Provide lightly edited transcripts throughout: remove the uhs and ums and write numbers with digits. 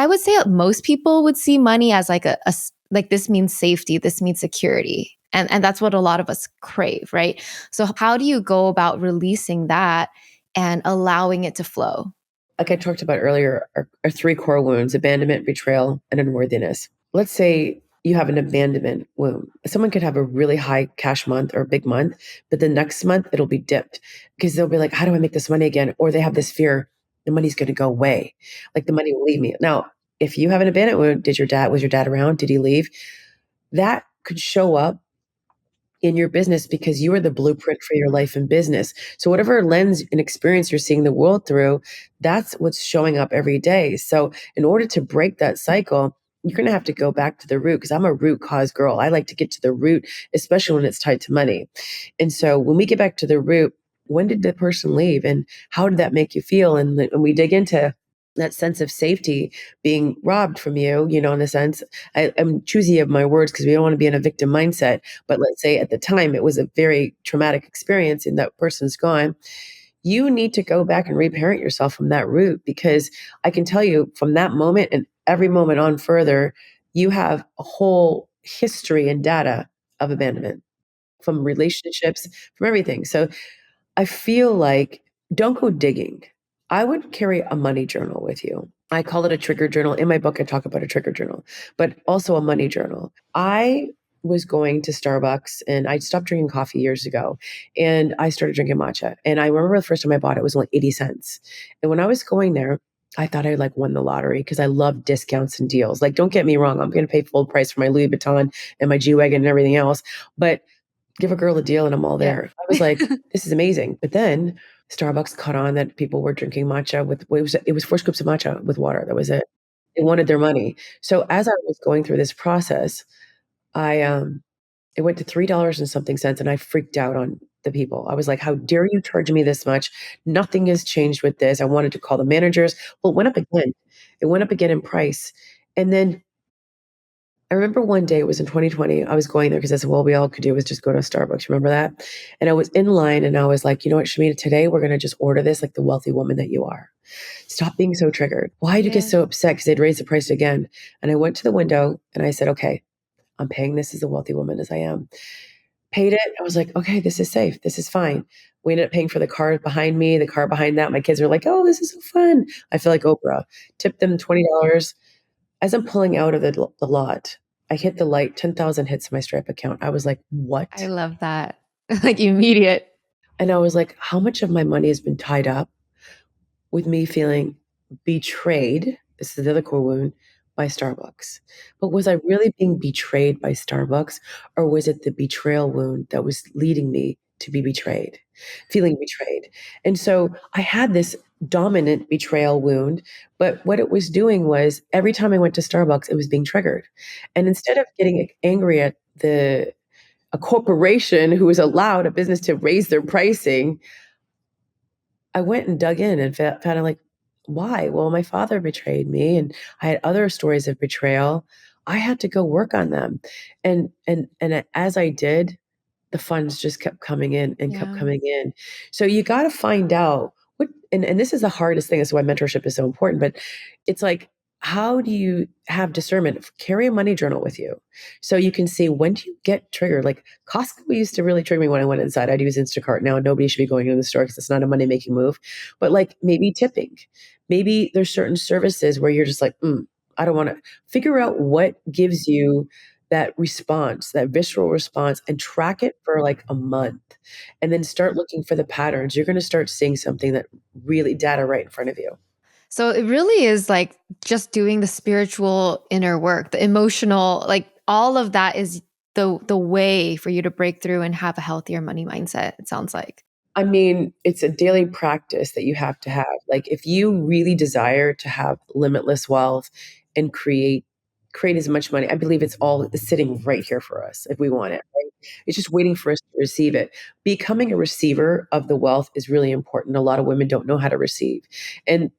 I would say most people would see money as like like this means safety, this means security. And that's what a lot of us crave, right? So how do you go about releasing that and allowing it to flow? Like I talked about earlier, are three core wounds: abandonment, betrayal, and unworthiness. Let's say you have an abandonment wound. Someone could have a really high cash month or a big month, but the next month it'll be dipped because they'll be like, how do I make this money again? Or they have this fear the money's going to go away. Like the money will leave me. Now, if you have an abandonment wound, was your dad around? Did he leave? That could show up in your business because you are the blueprint for your life and business. So whatever lens and experience you're seeing the world through, that's what's showing up every day. So in order to break that cycle, you're going to have to go back to the root, because I'm a root cause girl. I like to get to the root, especially when it's tied to money. And so when we get back to the root, when did the person leave and how did that make you feel? And when we dig into that sense of safety being robbed from you, in the sense, I'm choosy of my words because we don't want to be in a victim mindset. But let's say at the time it was a very traumatic experience and that person's gone. You need to go back and reparent yourself from that root, because I can tell you from that moment and every moment on further, you have a whole history and data of abandonment from relationships, from everything. So I feel like don't go digging. I would carry a money journal with you. I call it a trigger journal. In my book, I talk about a trigger journal, but also a money journal. I was going to Starbucks and I stopped drinking coffee years ago and I started drinking matcha. And I remember the first time I bought it was only 80 cents. And when I was going there, I thought I like won the lottery because I love discounts and deals. Like, don't get me wrong. I'm going to pay full price for my Louis Vuitton and my G-Wagon and everything else. But give a girl a deal and I'm all there. I was like, this is amazing. But then Starbucks caught on that people were drinking matcha with, it was 4 scoops of matcha with water. That was it. They wanted their money. So as I was going through this process, I it went to $3 and something cents and I freaked out on the people. I was like, how dare you charge me this much? Nothing has changed with this. I wanted to call the managers. Well, it went up again. It went up again in price. And then I remember one day, it was in 2020, I was going there because I said, well, we all could do was just go to Starbucks. Remember that? And I was in line and I was like, you know what, Shamina, today we're going to just order this like the wealthy woman that you are. Stop being so triggered. Why do you get so upset? Because they'd raised the price again. And I went to the window and I said, okay, I'm paying this as a wealthy woman as I am. Paid it. I was like, okay, this is safe. This is fine. We ended up paying for the car behind me, the car behind that. My kids were like, oh, this is so fun. I feel like Oprah. Tipped them $20. As I'm pulling out of the lot, I hit the light, 10,000 hits my Stripe account. I was like, what? I love that. Like immediate. And I was like, how much of my money has been tied up with me feeling betrayed? This is the other core wound, by Starbucks. But was I really being betrayed by Starbucks, or was it the betrayal wound that was leading me to be betrayed, feeling betrayed? And so I had this dominant betrayal wound, but what it was doing was every time I went to Starbucks, it was being triggered. And instead of getting angry at a corporation who was allowed a business to raise their pricing, I went and dug in and found out like, why? Well, my father betrayed me and I had other stories of betrayal. I had to go work on them. And as I did, the funds just kept coming in and kept coming in. So you got to find out what, and this is the hardest thing. That's why mentorship is so important. But it's like, how do you have discernment? Carry a money journal with you so you can see when do you get triggered. Like Costco used to really trigger me when I went inside. I'd use Instacart. Now nobody should be going into the store because it's not a money making move. But like maybe tipping, maybe there's certain services where you're just like, I don't want to. Figure out what gives you that response, that visceral response, and track it for like a month and then start looking for the patterns. You're going to start seeing something that really data right in front of you. So it really is like just doing the spiritual inner work, the emotional, like all of that is the way for you to break through and have a healthier money mindset, it sounds like. I mean, it's a daily practice that you have to have. Like if you really desire to have limitless wealth and create as much money, I believe it's all sitting right here for us if we want it, right? It's just waiting for us to receive it. Becoming a receiver of the wealth is really important. A lot of women don't know how to receive. And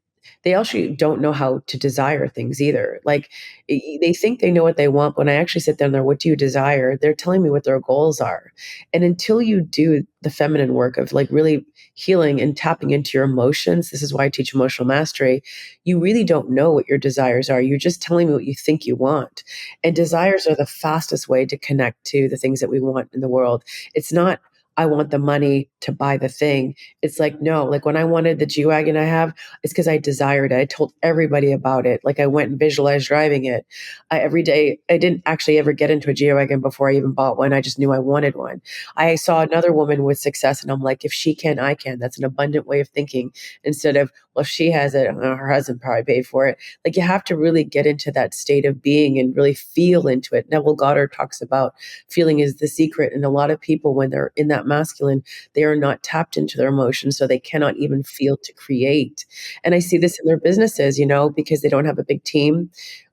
They actually don't know how to desire things either. Like they think they know what they want. When I actually sit down there, what do you desire? They're telling me what their goals are. And until you do the feminine work of like really healing and tapping into your emotions, this is why I teach emotional mastery. You really don't know what your desires are. You're just telling me what you think you want. And desires are the fastest way to connect to the things that we want in the world. It's not, I want the money to buy the thing. It's like, no, like when I wanted the G Wagon I have, it's because I desired it. I told everybody about it. Like I went and visualized driving it. Every day, I didn't actually ever get into a G Wagon before I even bought one. I just knew I wanted one. I saw another woman with success and I'm like, if she can, I can. That's an abundant way of thinking instead of, well, if she has it, her husband probably paid for it. Like you have to really get into that state of being and really feel into it. Neville Goddard talks about feeling is the secret. And a lot of people, when they're in that masculine, they are not tapped into their emotions. So they cannot even feel to create. And I see this in their businesses, because they don't have a big team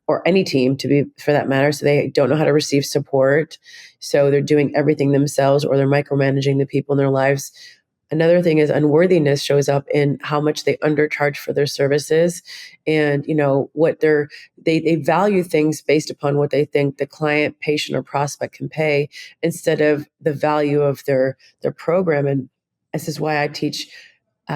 or any team to be for that matter. So they don't know how to receive support. So they're doing everything themselves or they're micromanaging the people in their lives. Another thing is unworthiness shows up in how much they undercharge for their services and what they value things based upon what they think the client, patient, or prospect can pay instead of the value of their program. And this is why I teach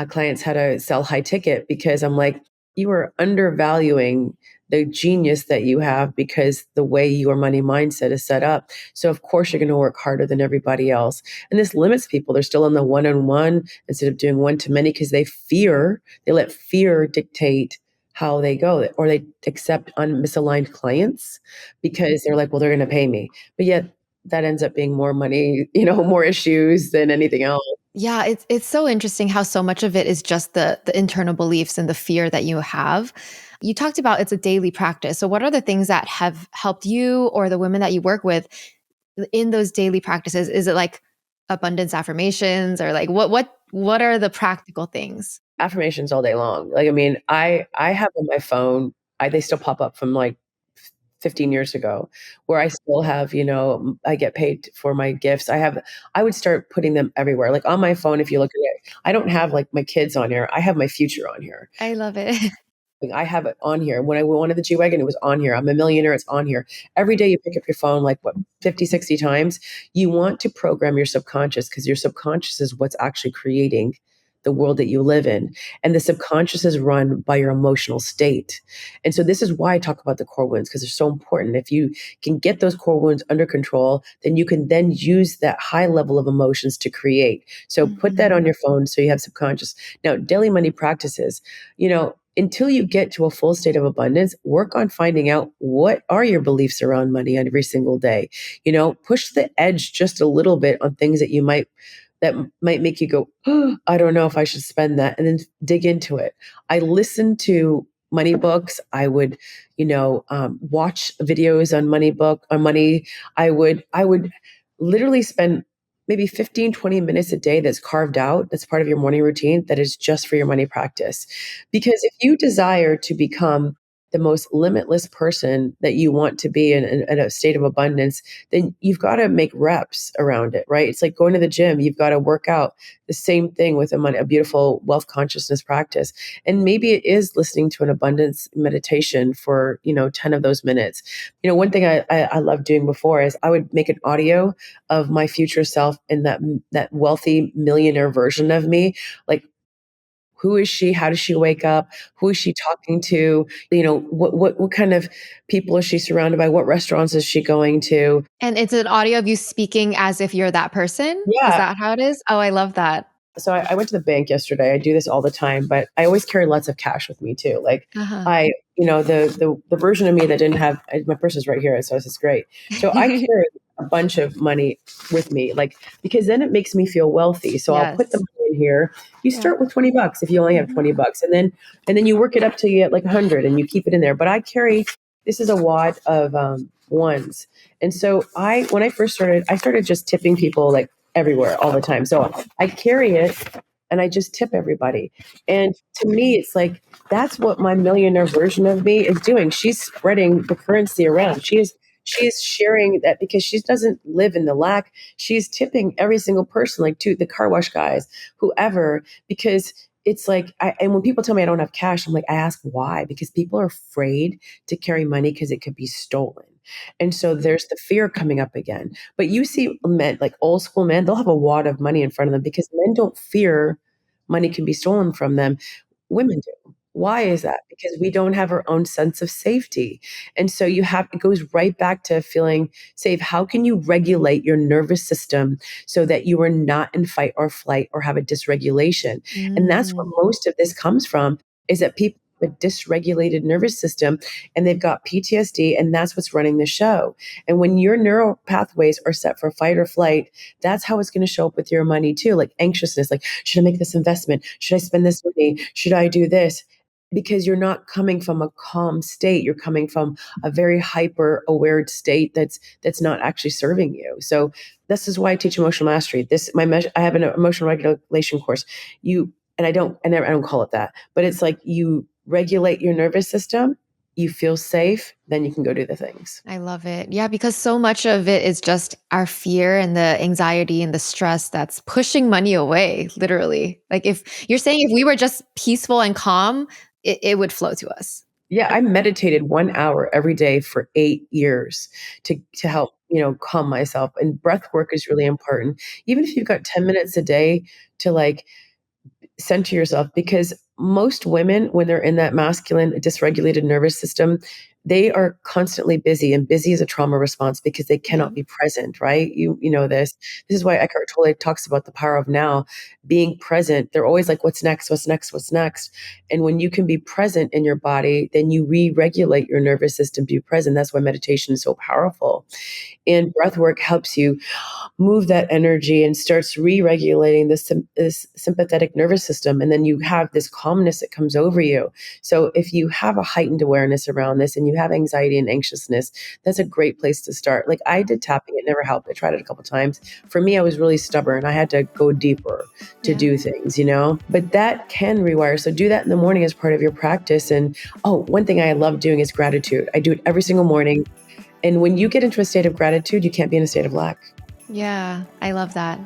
clients how to sell high ticket because I'm like, you are undervaluing the genius that you have because the way your money mindset is set up. So of course you're going to work harder than everybody else. And this limits people. They're still in the one-on-one instead of doing one-to-many because they let fear dictate how they go or they accept misaligned clients because they're like, well, they're going to pay me. But yet that ends up being more money, more issues than anything else. Yeah, it's so interesting how so much of it is just the internal beliefs and the fear that you have. You talked about it's a daily practice. So what are the things that have helped you or the women that you work with in those daily practices? Is it like abundance affirmations or like what are the practical things? Affirmations all day long. Like, I mean, I have on my phone, they still pop up from like 15 years ago where I still have, I get paid for my gifts. I would start putting them everywhere. Like on my phone, if you look at it, I don't have like my kids on here. I have my future on here. I love it. Like, I have it on here. When I wanted the G Wagon, it was on here. I'm a millionaire, it's on here. Every day you pick up your phone, like what, 50, 60 times. You want to program your subconscious because your subconscious is what's actually creating the world that you live in. And the subconscious is run by your emotional state. And so this is why I talk about the core wounds because they're so important. If you can get those core wounds under control, then you can then use that high level of emotions to create. So put that on Mhm. your phone so you have subconscious. Now, daily money practices, until you get to a full state of abundance, work on finding out what are your beliefs around money every single day. Push the edge just a little bit on things that might make you go, oh, I don't know if I should spend that, and then dig into it. I listen to money books. I would, watch videos on money. I would literally spend maybe 15, 20 minutes a day that's carved out, that's part of your morning routine, that is just for your money practice. Because if you desire to become the most limitless person that you want to be in a state of abundance, then you've got to make reps around it, right? It's like going to the gym. You've got to work out the same thing with a beautiful wealth consciousness practice. And maybe it is listening to an abundance meditation for, 10 of those minutes. One thing I love doing before is I would make an audio of my future self and that wealthy millionaire version of me, like, who is she? How does she wake up? Who is she talking to? What kind of people is she surrounded by? What restaurants is she going to? And it's an audio of you speaking as if you're that person? Is Yeah. that how it is? Oh, I love that. So I went to the bank yesterday. I do this all the time, but I always carry lots of cash with me too. Like Uh-huh. the version of me that didn't have my purse is right here, so this is great. So I carry a bunch of money with me, like because then it makes me feel wealthy. So I'll put the Yes. money in here. You Yeah. start with $20 if you only have Mhm. $20, and then you work it up till you get like 100, and you keep it in there. But I carry this is a wad of ones, and so when I first started, I started just tipping people like everywhere all the time. So I carry it and I just tip everybody. And to me, it's like that's what my millionaire version of me is doing. She's spreading the currency around. She is sharing that because she doesn't live in the lack. She's tipping every single person, like to the car wash guys, whoever, because it's like, and when people tell me I don't have cash, I'm like, I ask why, because people are afraid to carry money because it could be stolen. And so there's the fear coming up again. But you see men, like old school men, they'll have a wad of money in front of them because men don't fear money can be stolen from them. Women do. Why is that? Because we don't have our own sense of safety. And so it goes right back to feeling safe. How can you regulate your nervous system so that you are not in fight or flight or have a dysregulation? And that's where Mm. most of this comes from, is that people have a dysregulated nervous system and they've got PTSD, and that's what's running the show. And when your neural pathways are set for fight or flight, that's how it's going to show up with your money too. Like anxiousness, like, should I make this investment? Should I spend this money? Should I do this? Because you're not coming from a calm state. You're coming from a very hyper aware state that's not actually serving you. So this is why I teach emotional mastery. I have an emotional regulation course. I don't call it that, but it's like you regulate your nervous system, you feel safe, then you can go do the things. I love it. Yeah, because so much of it is just our fear and the anxiety and the stress that's pushing money away, literally. Like if you're saying if we were just peaceful and calm, it would flow to us. Yeah, I meditated 1 hour every day for 8 years to help, calm myself. And breath work is really important. Even if you've got 10 minutes a day to like center yourself, because most women, when they're in that masculine dysregulated nervous system, they are constantly busy, and busy is a trauma response because they Yeah. cannot be present, right? You know this is why Eckhart Tolle talks about the power of now, being present. They're always like, what's next, what's next, what's next? And when you can be present in your body, then you re-regulate your nervous system to be present. That's why meditation is so powerful. And breath work helps you move that energy and starts re-regulating this sympathetic nervous system, and then you have this calmness that comes over you. So if you have a heightened awareness around this and you have anxiety and anxiousness, that's a great place to start. Like I did tapping, it never helped. I tried it a couple times. For me, I was really stubborn. I had to go deeper to Yeah. do things, but that can rewire. So do that in the morning as part of your practice. And one thing I love doing is gratitude. I do it every single morning. And when you get into a state of gratitude, you can't be in a state of lack. Yeah, I love that.